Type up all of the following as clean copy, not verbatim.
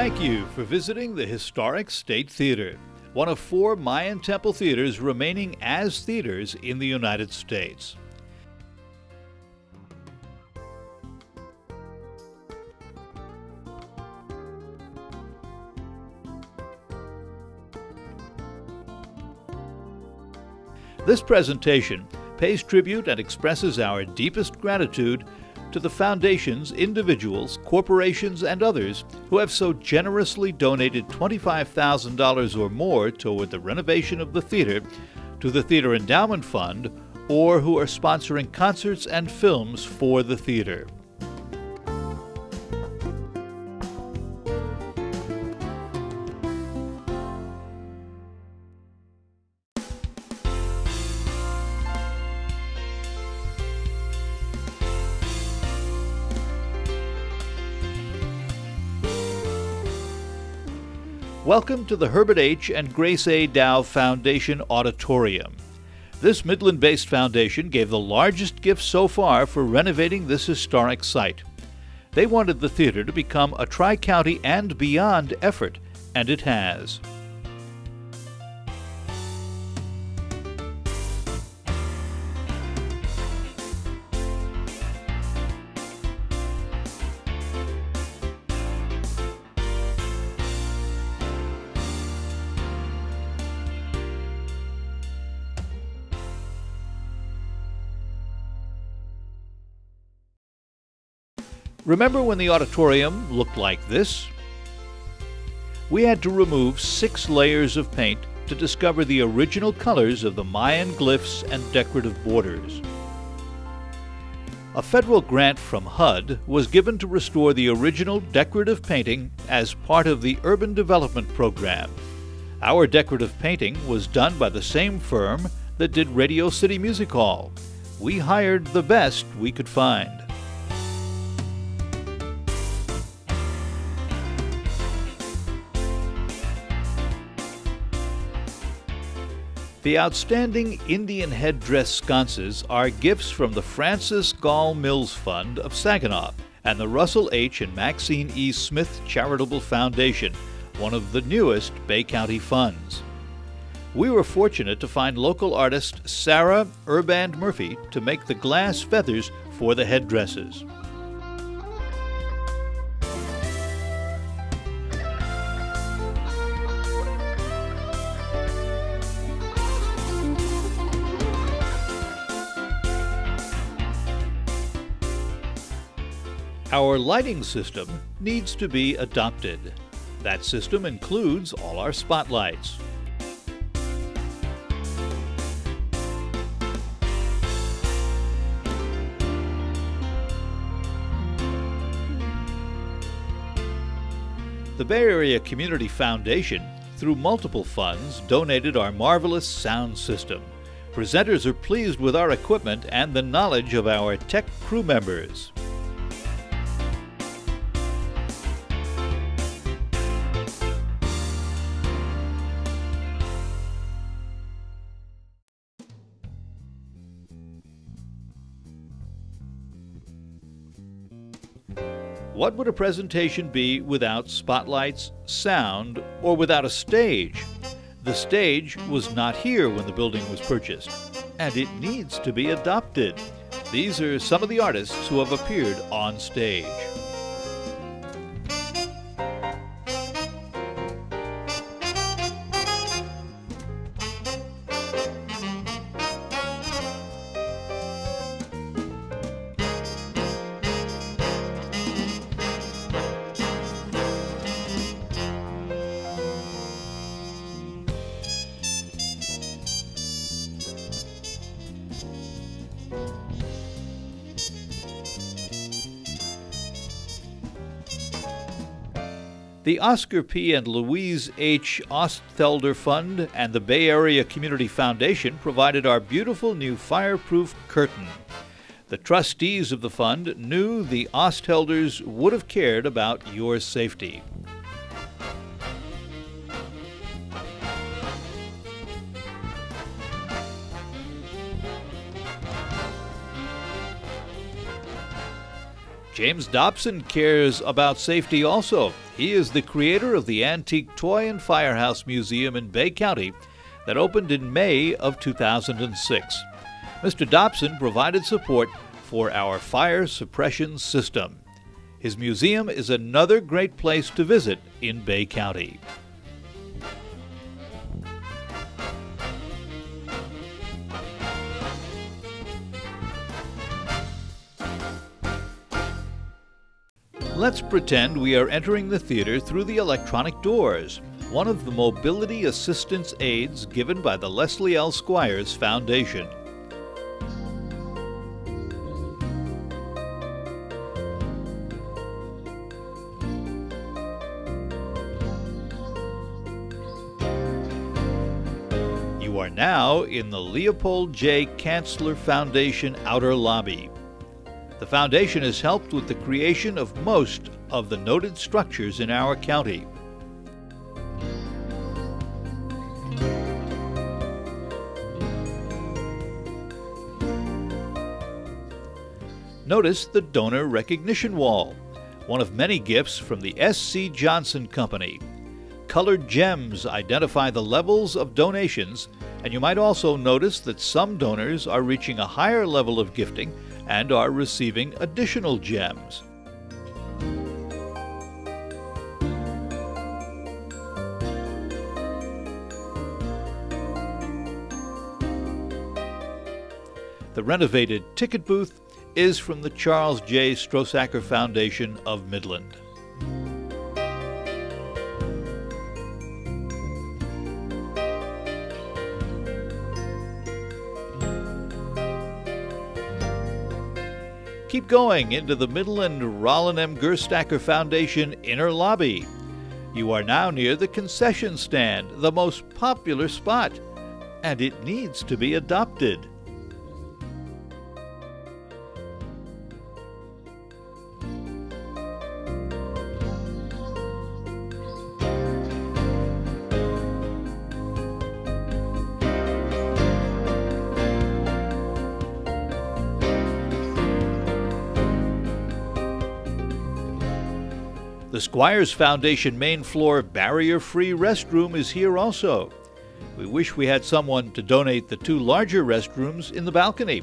Thank you for visiting the Historic State Theater, one of 4 Mayan temple theaters remaining as theaters in the United States. This presentation pays tribute and expresses our deepest gratitude to the foundations, individuals, corporations, and others who have so generously donated $25,000 or more toward the renovation of the theater to the Theater Endowment Fund, or who are sponsoring concerts and films for the theater. Welcome to the Herbert H. and Grace A. Dow Foundation Auditorium. This Midland-based foundation gave the largest gift so far for renovating this historic site. They wanted the theater to become a tri-county and beyond effort, and it has. Remember when the auditorium looked like this? We had to remove 6 layers of paint to discover the original colors of the Mayan glyphs and decorative borders. A federal grant from HUD was given to restore the original decorative painting as part of the Urban Development Program. Our decorative painting was done by the same firm that did Radio City Music Hall. We hired the best we could find. The outstanding Indian headdress sconces are gifts from the Francis Gall Mills Fund of Saginaw and the Russell H. and Maxine E. Smith Charitable Foundation, one of the newest Bay County funds. We were fortunate to find local artist Sarah Urband Murphy to make the glass feathers for the headdresses. Our lighting system needs to be adopted. That system includes all our spotlights. The Bay Area Community Foundation, through multiple funds, donated our marvelous sound system. Presenters are pleased with our equipment and the knowledge of our tech crew members. What would a presentation be without spotlights, sound, or without a stage? The stage was not here when the building was purchased, and it needs to be adopted. These are some of the artists who have appeared on stage. The Oscar P. and Louise H. Ostfelder Fund and the Bay Area Community Foundation provided our beautiful new fireproof curtain. The trustees of the fund knew the Ostfelders would have cared about your safety. James Dobson cares about safety also. He is the creator of the Antique Toy and Firehouse Museum in Bay County that opened in May of 2006. Mr. Dobson provided support for our fire suppression system. His museum is another great place to visit in Bay County. Let's pretend we are entering the theater through the electronic doors, one of the mobility assistance aids given by the Leslie L. Squires Foundation. You are now in the Leopold J. Kanzler Foundation outer lobby. The foundation has helped with the creation of most of the noted structures in our county. Notice the donor recognition wall, one of many gifts from the S.C. Johnson Company. Colored gems identify the levels of donations, and you might also notice that some donors are reaching a higher level of gifting and are receiving additional gems. The renovated ticket booth is from the Charles J. Strosacker Foundation of Midland. Keep going into the Midland Rollin M. Gerstacker Foundation inner lobby. You are now near the concession stand, the most popular spot, and it needs to be adopted. The Squires Foundation main floor barrier-free restroom is here also. We wish we had someone to donate the 2 larger restrooms in the balcony.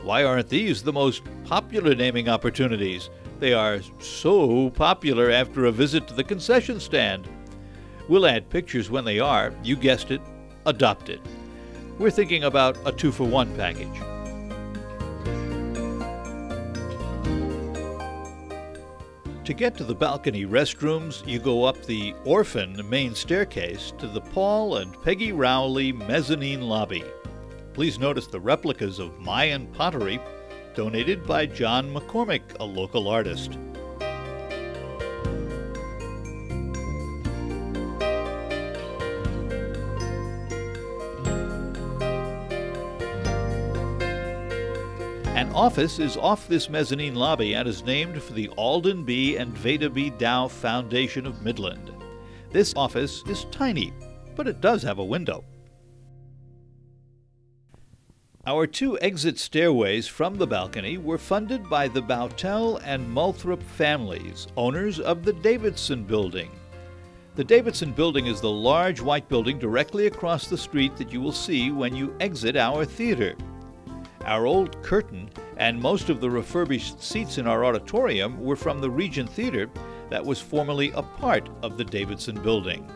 Why aren't these the most popular naming opportunities? They are so popular after a visit to the concession stand. We'll add pictures when they are, you guessed it, adopted. We're thinking about a 2-for-1 package. To get to the balcony restrooms, you go up the Orphan main staircase to the Paul and Peggy Rowley mezzanine lobby. Please notice the replicas of Mayan pottery donated by John McCormick, a local artist. An office is off this mezzanine lobby and is named for the Alden B. and Veda B. Dow Foundation of Midland. This office is tiny, but it does have a window. Our 2 exit stairways from the balcony were funded by the Boutell and Multhrop families, owners of the Davidson Building. The Davidson Building is the large white building directly across the street that you will see when you exit our theater. Our old curtain and most of the refurbished seats in our auditorium were from the Regent Theater that was formerly a part of the Davidson Building.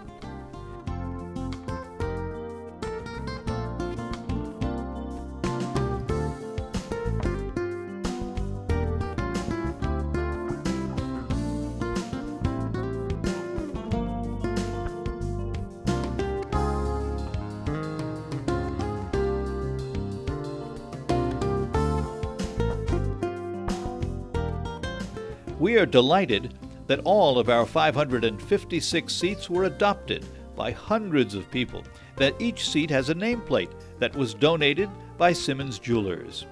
We are delighted that all of our 556 seats were adopted by hundreds of people, that each seat has a nameplate that was donated by Simmons Jewelers.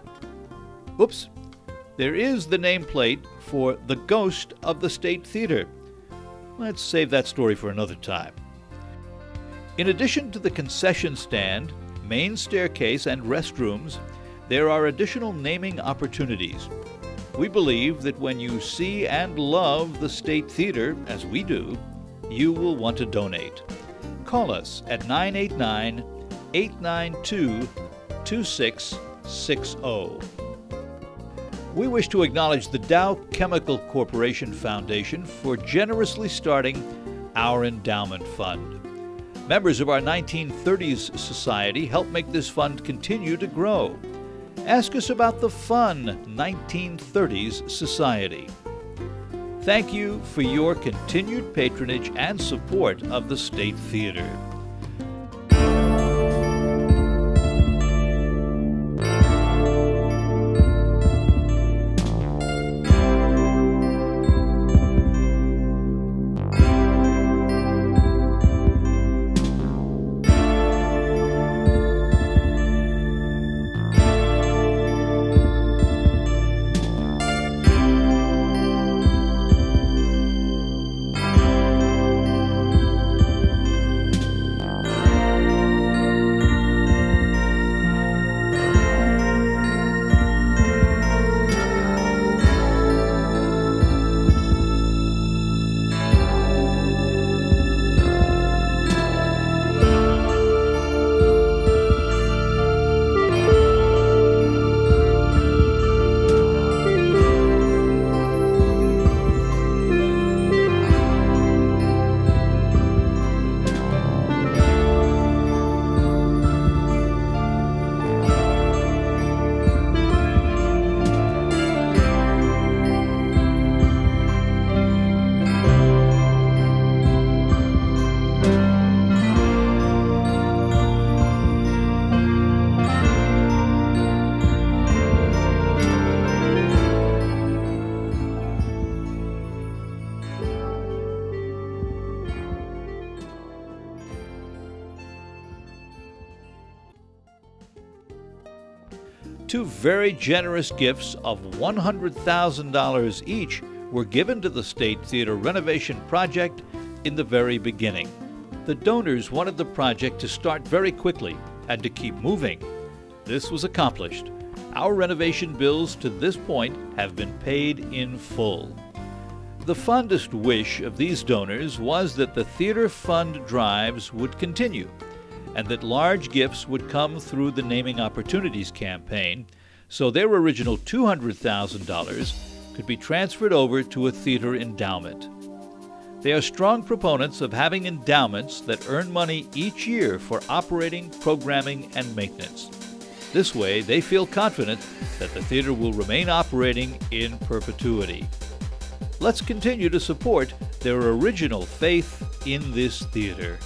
Oops, there is the nameplate for the Ghost of the State Theater. Let's save that story for another time. In addition to the concession stand, main staircase, and restrooms, there are additional naming opportunities. We believe that when you see and love the State Theater, as we do, you will want to donate. Call us at 989-892-2660. We wish to acknowledge the Dow Chemical Corporation Foundation for generously starting our endowment fund. Members of our 1930s Society help make this fund continue to grow. Ask us about the fun 1930s Society. Thank you for your continued patronage and support of the State Theater. Two very generous gifts of $100,000 each were given to the State Theater renovation project in the very beginning. The donors wanted the project to start very quickly and to keep moving. This was accomplished. Our renovation bills to this point have been paid in full. The fondest wish of these donors was that the theater fund drives would continue, and that large gifts would come through the Naming Opportunities campaign, so their original $200,000 could be transferred over to a theater endowment. They are strong proponents of having endowments that earn money each year for operating, programming, and maintenance. This way, they feel confident that the theater will remain operating in perpetuity. Let's continue to support their original faith in this theater.